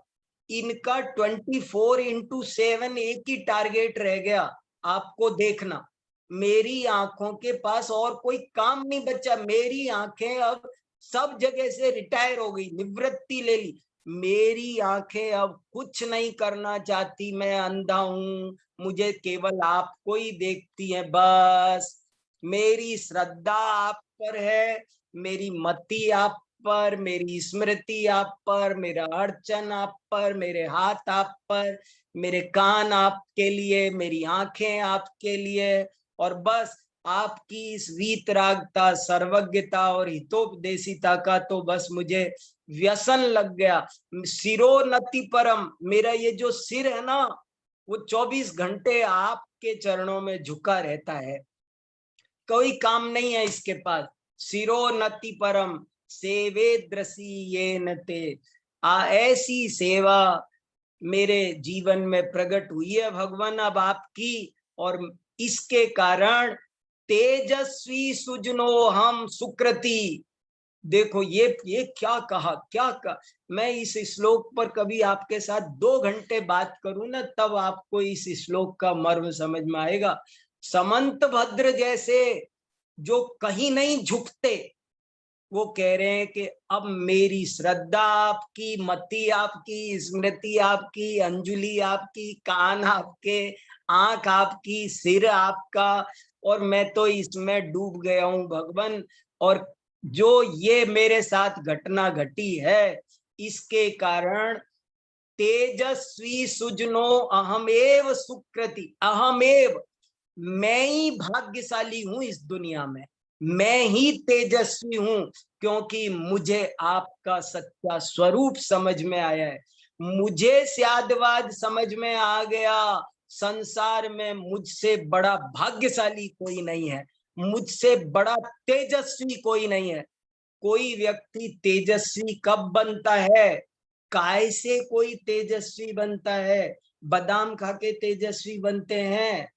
इनका 24/7 एक ही टारगेट रह गया, आपको देखना। मेरी आंखों के पास और कोई काम नहीं बचा, मेरी आंखें अब सब जगह से रिटायर हो गई, निवृत्ति ले ली। मेरी आंखें अब कुछ नहीं करना चाहती, मैं अंधा हूं, मुझे केवल आपको ही देखती है बस। मेरी श्रद्धा आप पर है, मेरी मति आप पर, मेरी स्मृति आप पर, मेरा अर्चन आप पर, मेरे हाथ आप पर, मेरे कान आपके लिए, मेरी आंखें आपके लिए। और बस आपकी इस वीतरागता, सर्वज्ञता और हितोपदेशिता का तो बस मुझे व्यसन लग गया। सिरोन्नति परम, मेरा ये जो सिर है ना, वो 24 घंटे आपके चरणों में झुका रहता है, कोई काम नहीं है इसके पास। सिरोन्नति परम सेवे द्रसी ये नते, ऐसी सेवा मेरे जीवन में प्रकट हुई है भगवान अब आपकी। और इसके कारण तेजस्वी सुजनो हम सुकृति, देखो ये क्या कहा, क्या कहा। मैं इस श्लोक पर कभी आपके साथ 2 घंटे बात करूं ना, तब आपको इस श्लोक का मर्म समझ में आएगा। समंत भद्र जैसे जो कहीं नहीं झुकते, वो कह रहे हैं कि अब मेरी श्रद्धा आपकी, मति आपकी, स्मृति आपकी, अंजलि आपकी, कान आपके, आंख आपकी, सिर आपका, और मैं तो इसमें डूब गया हूं भगवान। और जो ये मेरे साथ घटना घटी है, इसके कारण तेजस्वी सुजनो अहमेव सुकृति, अहमेव, मैं ही भाग्यशाली हूं इस दुनिया में। मैं ही तेजस्वी हूं क्योंकि मुझे आपका सच्चा स्वरूप समझ में आया है। मुझे स्यादवाद समझ में आ गया। संसार में मुझसे बड़ा भाग्यशाली कोई नहीं है, मुझसे बड़ा तेजस्वी कोई नहीं है। कोई व्यक्ति तेजस्वी कब बनता है? काय से कोई तेजस्वी बनता है? बादाम खा के तेजस्वी बनते हैं?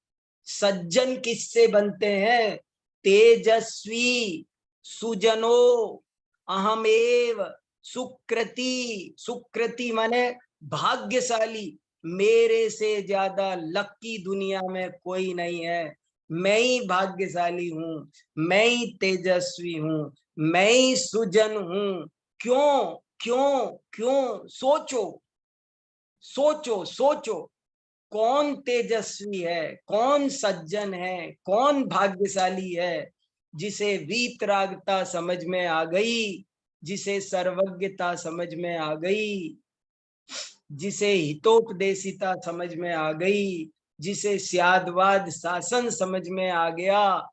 सज्जन किससे बनते हैं? तेजस्वी सुजनो अहमेव सुकृति। सुकृति माने भाग्यशाली। मेरे से ज्यादा लकी दुनिया में कोई नहीं है। मैं ही भाग्यशाली हूं, मैं ही तेजस्वी हूं, मैं ही सुजन हूं। क्यों क्यों क्यों? सोचो सोचो सोचो, कौन तेजस्वी है, कौन सज्जन है, कौन भाग्यशाली है? जिसे वीतरागता समझ में आ गई, जिसे सर्वज्ञता समझ में आ गई, जिसे हितोपदेशिता समझ में आ गई, जिसे स्यादवाद शासन समझ में आ गया।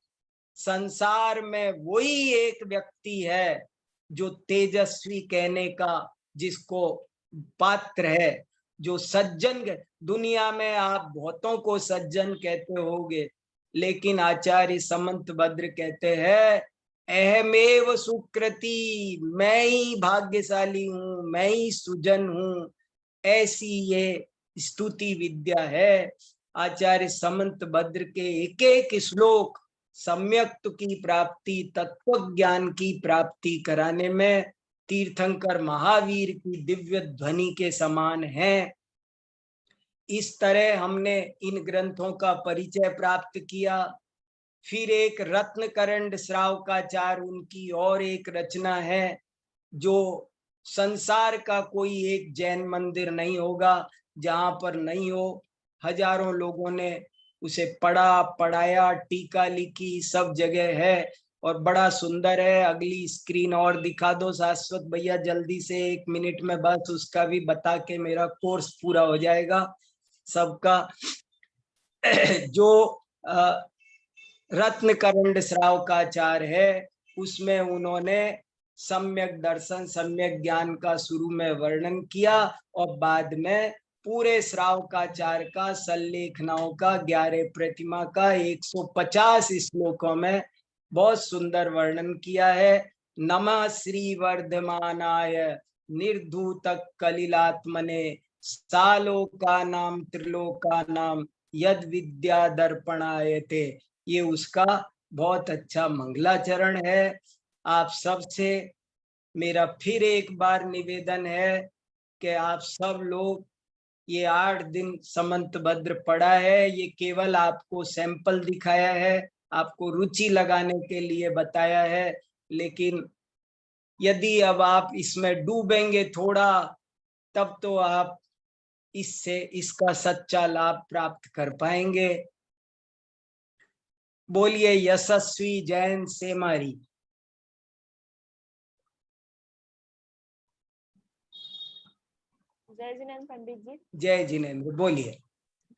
संसार में वही एक व्यक्ति है जो तेजस्वी कहने का जिसको पात्र है, जो सज्जन। दुनिया में आप बहुतों को सज्जन कहते होगे, लेकिन आचार्य समंत भद्र कहते हैं अहमेव सुकृति, मैं ही भाग्यशाली हूं, मैं ही सुजन हूं। ऐसी ये स्तुति विद्या है। आचार्य समंत भद्र के एक एक श्लोक सम्यक्त की प्राप्ति, तत्व ज्ञान की प्राप्ति कराने में तीर्थंकर महावीर की दिव्य ध्वनि के समान है। इस तरह हमने इन ग्रंथों का परिचय प्राप्त किया। फिर एक रत्नकरंड श्रावकाचार, उनकी और एक रचना है जो संसार का कोई एक जैन मंदिर नहीं होगा जहां पर नहीं हो। हजारों लोगों ने उसे पढ़ा, पढ़ाया, टीका लिखी, सब जगह है और बड़ा सुंदर है। अगली स्क्रीन और दिखा दो शाश्वत भैया जल्दी से, 1 मिनट में बस उसका भी बता के मेरा कोर्स पूरा हो जाएगा सबका। जो रत्नकरंड श्रावकाचार है उसमें उन्होंने सम्यक दर्शन, सम्यक ज्ञान का शुरू में वर्णन किया और बाद में पूरे श्रावकाचार का, सल्लेखनाओं का, 11 प्रतिमा का 150 श्लोकों में बहुत सुंदर वर्णन किया है। नमः श्री वर्धमानाय निर्धूतक कलिलात्मने सालोका नाम त्रिलोका नाम यद विद्या दर्पणायते। ये उसका बहुत अच्छा मंगलाचरण है। आप सबसे मेरा फिर एक बार निवेदन है कि आप सब लोग ये 8 दिन समंत भद्र पढ़ा है, ये केवल आपको सैंपल दिखाया है, आपको रुचि लगाने के लिए बताया है। लेकिन यदि अब आप इसमें डूबेंगे थोड़ा, तब तो आप इससे इसका सच्चा लाभ प्राप्त कर पाएंगे। बोलिए यशस्वी जैन सेमारी। जय जिनेन्द्र पंडित जी। जय जिनेन्द्र। बोलिए।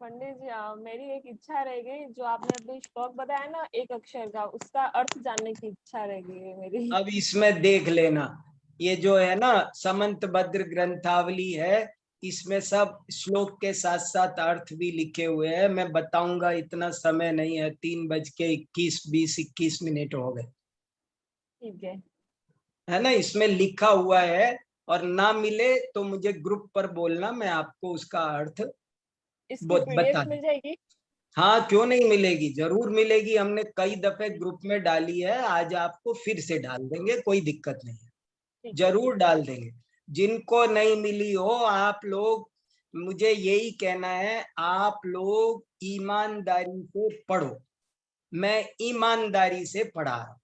पंडित जी, मेरी एक इच्छा रह गई, जो आपने अभी श्लोक बताया ना एक अक्षर का, उसका अर्थ जानने की इच्छा रह गई है मेरी। अब इसमें देख लेना, ये जो है ना समंत भद्र ग्रंथावली है, इसमें सब श्लोक के साथ साथ अर्थ भी लिखे हुए हैं। मैं बताऊंगा, इतना समय नहीं है, 3:21 हो गए। ठीक है ना, इसमें लिखा हुआ है और ना मिले तो मुझे ग्रुप पर बोलना, मैं आपको उसका अर्थ इसकी पीडीएफ बता। मिल जाएगी? हाँ, क्यों नहीं मिलेगी, जरूर मिलेगी। हमने कई दफे ग्रुप में डाली है, आज आपको फिर से डाल देंगे, कोई दिक्कत नहीं है, जरूर डाल देंगे। जिनको नहीं मिली हो, आप लोग, मुझे यही कहना है, आप लोग ईमानदारी से पढ़ो। मैं ईमानदारी से पढ़ा रहा हूं,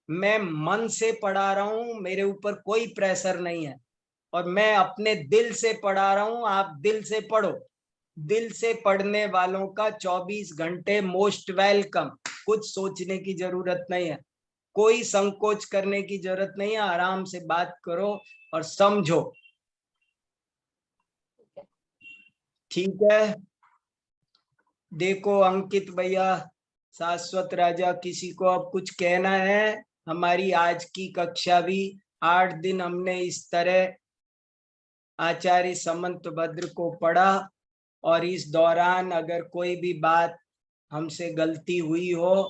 मैं मन से पढ़ा रहा हूं, मेरे ऊपर कोई प्रेशर नहीं है और मैं अपने दिल से पढ़ा रहा हूं। आप दिल से पढ़ो। दिल से पढ़ने वालों का 24 घंटे मोस्ट वेलकम। कुछ सोचने की जरूरत नहीं है, कोई संकोच करने की जरूरत नहीं है, आराम से बात करो और समझो। ठीक है, देखो अंकित भैया शाश्वत राजा, किसी को अब कुछ कहना है? हमारी आज की कक्षा भी 8 दिन हमने इस तरह आचार्य समंतभद्र को पढ़ा, और इस दौरान अगर कोई भी बात हमसे गलती हुई हो,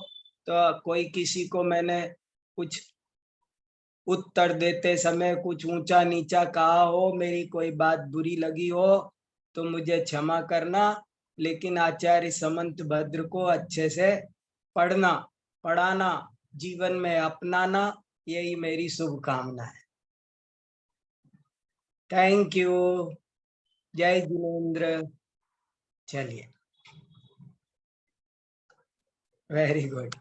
तो कोई किसी को मैंने कुछ उत्तर देते समय कुछ ऊंचा नीचा कहा हो, मेरी कोई बात बुरी लगी हो, तो मुझे क्षमा करना। लेकिन आचार्य समंतभद्र को अच्छे से पढ़ना, पढ़ाना, जीवन में अपनाना, यही मेरी शुभकामना है। Thank you. जय जिनेन्द्र। चलिए, वेरी गुड।